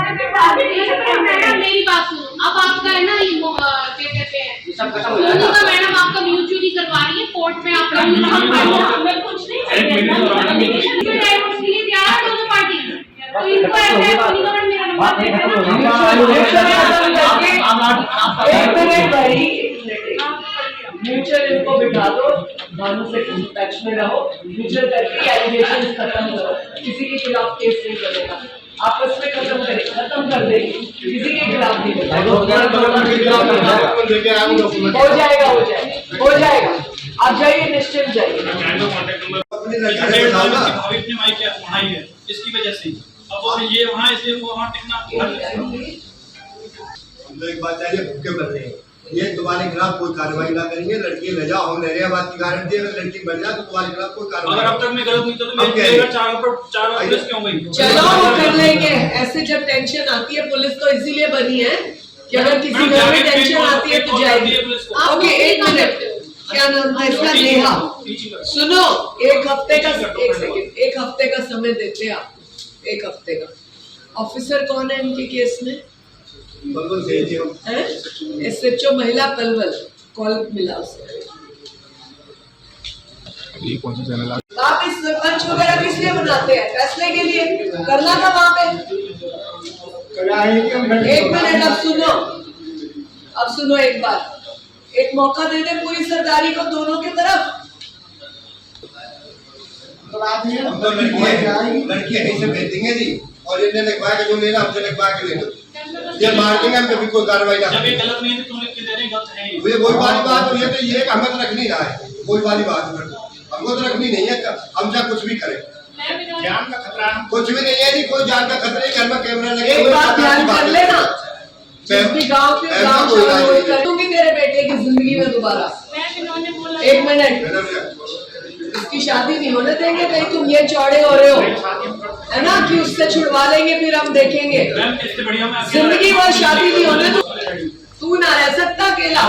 Madam मेरी बात सुनो, अब आपका है ना ये क्या कहते हैं, दोनों का मैडम आपका म्यूचुअली करवा रही है, कोर्ट में आप लोग मैं कुछ नहीं तैयार दोनों पार्टी, तो इनको म्यूचुअल इनको बिठा दो, भानु से टच में रहो, म्यूचुअल करके एलिगेशन खत्म करो, किसी के खिलाफ केस नहीं करेगा, आपस में खत्म कर देंगे, किसी के खिलाफ नहीं हो जाएगा। आप जाइए, निश्चिंत जाइए। इसकी वजह से अब वो ये वहाँ इसलिए वो वहाँ टिकना। हम लोग एक बात चाहिए, भूखे मर रहे हैं, ये तुम्हारे खिलाफ कोई कार्रवाई ना करेंगे, लड़की ले जाओ, हम ले बात की गारंटी है, अगर लड़की मर जाए तो तुम्हारे खिलाफ कोई कार्रवाई। अगर अब तक मैं गलत नहीं तो मैं चार क्यों गई? चलो वो कर लेंगे। ऐसे जब टेंशन आती है, पुलिस तो इसीलिए बनी है कि अगर किसी घर में टेंशन आती है तो जाएगी। ओके, एक मिनट, क्या नाम है इसका? नेहा। सुनो, एक हफ्ते का समय देते आप, एक हफ्ते का। ऑफिसर कौन है इनके केस में? SHO महिला पलवल, कॉल मिला उसे। आप इस मंच वगैरह किस लिए बनाते हैं? फैसले के लिए करना था वहाँ पे। एक मिनट, अब सुनो एक बात, एक मौका दे दे पूरी सरदारी को दोनों की तरफ। लड़की यहीं से भेज देंगे जी, और इन्हें लिखवा के जो लेना हमसे लिखवा के ले लो, ये मार देंगे हम, कभी कोई कार्रवाई ना। जब ये गलत नहीं है तो तुम लिख के दे रहे गलत है। ये वही वाली बात हुई है, तो ये हमें तो रखनी रहा है, वही वाली बात हमको तो रखनी नहीं है, हम चाहे कुछ भी करें, जान का खतरा कुछ भी नहीं है जी, कोई जान का खतरा नहीं, घर में कैमरा लगे। एक बात ध्यान कर लेना, गाँव दूंगी तेरे बेटे की जिंदगी में दोबारा। एक मिनट, इसकी शादी नहीं होने देंगे, कहीं तुम ये चौड़े हो रहे हो, है ना, कि उससे छुड़वा लेंगे, फिर हम देखेंगे। जिंदगी भर शादी नहीं होने दो, तू ना रह सकता अकेला,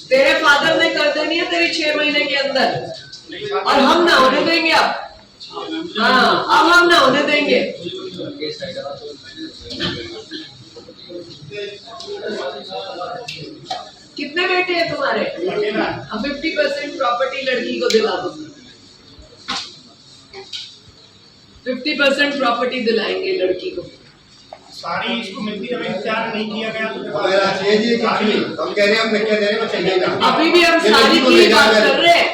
तेरे फादर ने कर देनी है तेरी 6 महीने के अंदर, और हम ना होने देंगे अब। हाँ, अब हम ना होने देंगे। कितने बेटे हैं तुम्हारे? 50% प्रॉपर्टी लड़की को दिला दो, 50% प्रॉपर्टी दिलाएंगे लड़की को। सारी इसको मिलती है, इंतजार नहीं किया गया तो हम कह रहे हैं, हम लिख के दे रहे हैं, चाहिए। अभी भी हम सारी की बात कर रहे हैं,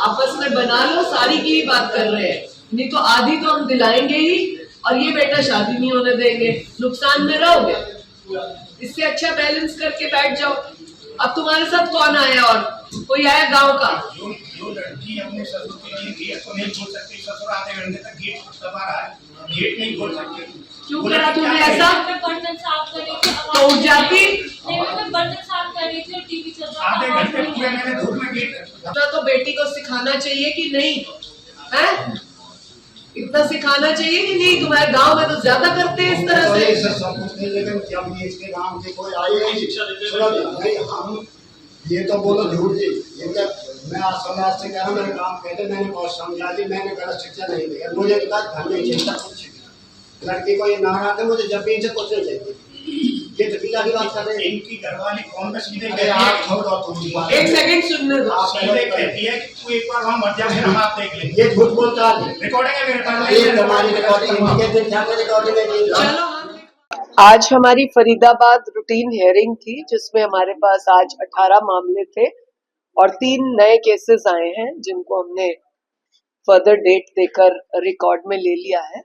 आपस में बना लो, सारी की बात कर रहे हैं, नहीं तो आधी तो हम दिलाएंगे ही, और ये बेटा शादी नहीं होने देंगे, नुकसान में रहोगे। इससे अच्छा बैलेंस करके बैठ जाओ। अब तुम्हारे साथ कौन आया, और कोई आया गांव का? जो लड़की अपने ससुर के लिए गेट तो नहीं खोल सकती, ससुर आधे घंटे तक गेट दबा रहा है, गेट नहीं खोल सकती। क्यों करा तुमने ऐसा? बर्तन साफ कर रही थी, तो उठ जाती। मैं बर्तन साफ कर रही थी और टीवी चल रहा था। आधे घंटे पूरे मैंने धूप में गेट। तो बेटी को सिखाना चाहिए कि नहीं, है? इतना सिखाना चाहिए कि नहीं? तुम्हारे गांव में तो ज्यादा करते हैं इस तरह से। सब कुछ नहीं, लेकिन जब ये इसके गांव के कोई आए नहीं शिक्षा देते हैं। हम ये तो बोलो झूठ जी, ये क्या, मैं आज समाज से कह रहा हूँ, मेरे काम कहते, मैंने बहुत समझा दी, मैंने गलत शिक्षा नहीं दी, मुझे घर नहीं चाहिए कुछ, लड़की को ये नारा थे, मुझे जब भी इनसे कुछ नहीं चाहिए। ये तो पिता की बात कर रहे हैं, इनकी घरवाली कौन का सीधे एक सेकंड सुनने दो। सीधे कहती है कि तू एक बार वहाँ मर जा, फिर हम आप देख लेंगे। ये झूठ बोलता है, रिकॉर्डिंग है मेरे पास, ये हमारी रिकॉर्डिंग है। आज हमारी फरीदाबाद रूटीन हियरिंग थी, जिसमें हमारे पास आज 18 मामले थे और 3 नए केसेस आए हैं, जिनको हमने फर्दर डेट देकर रिकॉर्ड में ले लिया है।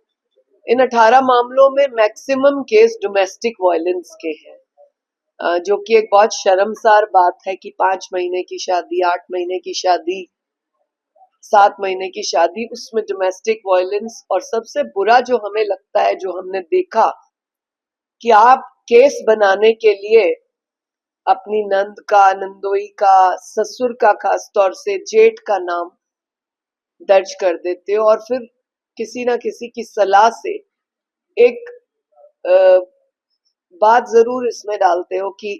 इन 18 मामलों में मैक्सिमम केस डोमेस्टिक वायलेंस के हैं, जो कि एक बहुत शर्मसार बात है कि 5 महीने की शादी, 8 महीने की शादी, 7 महीने की शादी, उसमें डोमेस्टिक वायलेंस। और सबसे बुरा जो हमें लगता है, जो हमने देखा, कि आप केस बनाने के लिए अपनी नंद का, नंदोई का, ससुर का, खास तौर से जेठ का नाम दर्ज कर देते हो, और फिर किसी ना किसी की सलाह से एक बात जरूर इसमें डालते हो कि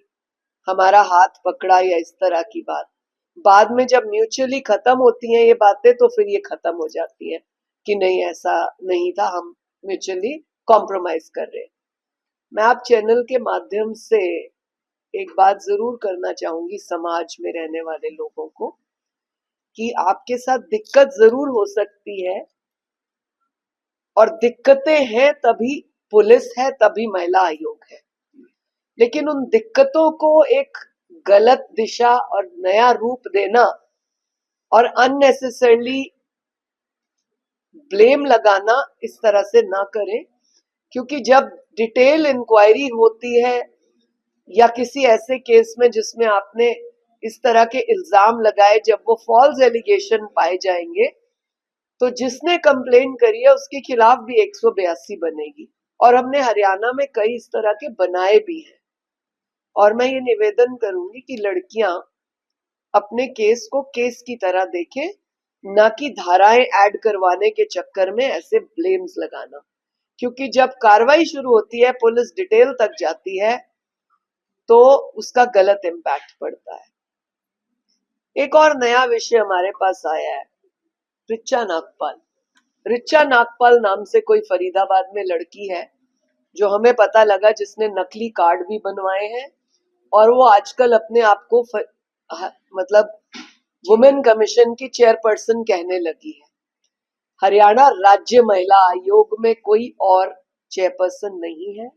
हमारा हाथ पकड़ा, या इस तरह की बात। बाद में जब म्यूचुअली खत्म होती हैं ये बातें, तो फिर ये खत्म हो जाती है कि नहीं, ऐसा नहीं था, हम म्यूचुअली कॉम्प्रोमाइज कर रहे हैं। मैं आप चैनल के माध्यम से एक बात जरूर करना चाहूंगी समाज में रहने वाले लोगों को कि आपके साथ दिक्कत जरूर हो सकती है, और दिक्कतें हैं तभी पुलिस है, तभी महिला आयोग है, लेकिन उन दिक्कतों को एक गलत दिशा और नया रूप देना और अननेसेसरली ब्लेम लगाना इस तरह से ना करें, क्योंकि जब डिटेल इंक्वायरी होती है या किसी ऐसे केस में जिसमें आपने इस तरह के इल्जाम लगाए, जब वो फॉल्स एलिगेशन पाए जाएंगे तो जिसने कंप्लेन करी है उसके खिलाफ भी 182 बनेगी, और हमने हरियाणा में कई इस तरह के बनाए भी हैं। और मैं ये निवेदन करूंगी कि लड़कियां अपने केस को केस की तरह देखें, ना कि धाराएं ऐड करवाने के चक्कर में ऐसे ब्लेम्स लगाना, क्योंकि जब कार्रवाई शुरू होती है, पुलिस डिटेल तक जाती है, तो उसका गलत इम्पैक्ट पड़ता है। एक और नया विषय हमारे पास आया है, रिचा नागपाल। रिचा नागपाल नाम से कोई फरीदाबाद में लड़की है जो हमें पता लगा जिसने नकली कार्ड भी बनवाए हैं, और वो आजकल अपने आप को मतलब वुमेन कमीशन की चेयरपर्सन कहने लगी है। हरियाणा राज्य महिला आयोग में कोई और चेयरपर्सन नहीं है,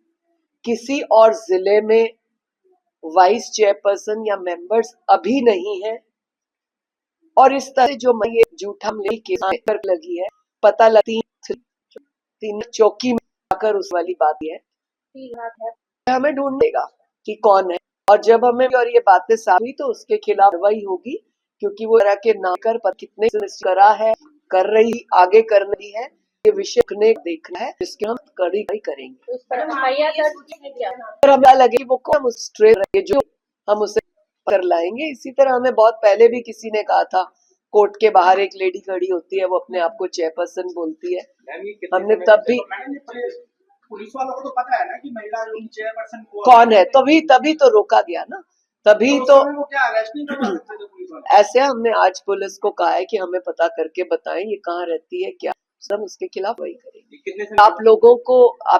किसी और जिले में वाइस चेयरपर्सन या मेंबर्स अभी नहीं है, और इस तरह जो ये झूठा केस लगी है, पता लगती तीन चौकी में आकर उस वाली बात है, हमें ढूंढेगा कि कौन है, और जब हमें और ये बातें सामने तो उसके खिलाफ कार्रवाई होगी, क्योंकि वो तरह के नाकर पर कितने करा है, कर रही, आगे कर रही है, ये विषय देखना है जिसके हम कड़ी करेंगे। और हमें लगे वो कौन जो हम उसे कर लाएंगे। इसी तरह हमें बहुत पहले भी किसी ने कहा था, कोर्ट के बाहर एक लेडी खड़ी होती है, वो अपने आप को चेयरपर्सन बोलती है, हमने तब भी पुलिस वालों को तो पता है ना कि महिला चेयरपर्सन कौन है, तभी तो रोका गया ना, तभी तो वो क्या अरेस्ट नहीं करवा सकते थे पुलिस वाले? ऐसे हमने आज पुलिस को कहा है कि हमें पता करके बताएं ये कहाँ रहती है, क्या सब उसके खिलाफ वही करेंगे। आप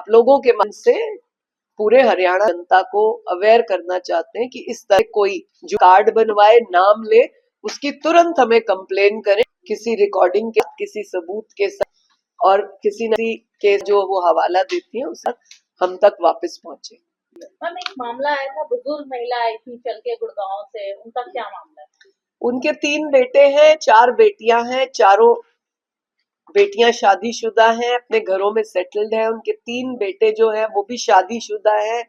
लोगों के मन से पूरे हरियाणा जनता को अवेयर करना चाहते हैं कि इस तरह कोई जो कार्ड बनवाए, नाम ले, उसकी तुरंत हमें कंप्लेन करें, किसी रिकॉर्डिंग के, किसी सबूत के साथ, और किसी न किसी के जो वो हवाला देती है उसका हम तक वापस पहुंचे। मैम, एक मामला आया था, बुजुर्ग महिला आई थी चल के गुड़गांव से, उनका क्या मामला है? उनके 3 बेटे हैं, 4 बेटियां हैं, चारों बेटियां शादीशुदा हैं, अपने घरों में सेटल्ड है। उनके 3 बेटे जो हैं वो भी शादीशुदा हैं।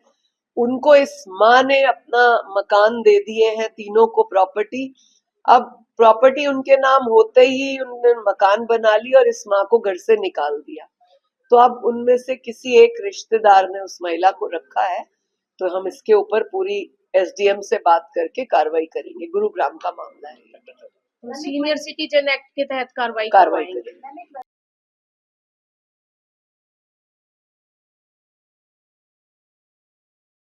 उनको इस माँ ने अपना मकान दे दिए हैं, तीनों को प्रॉपर्टी। अब प्रॉपर्टी उनके नाम होते ही उन्होंने मकान बना ली और इस माँ को घर से निकाल दिया। तो अब उनमें से किसी एक रिश्तेदार ने उस महिला को रखा है, तो हम इसके ऊपर पूरी एसडीएम से बात करके कार्रवाई करेंगे। गुरुग्राम का मामला है, सीनियर सिटीजन एक्ट के तहत कार्रवाई करेंगे।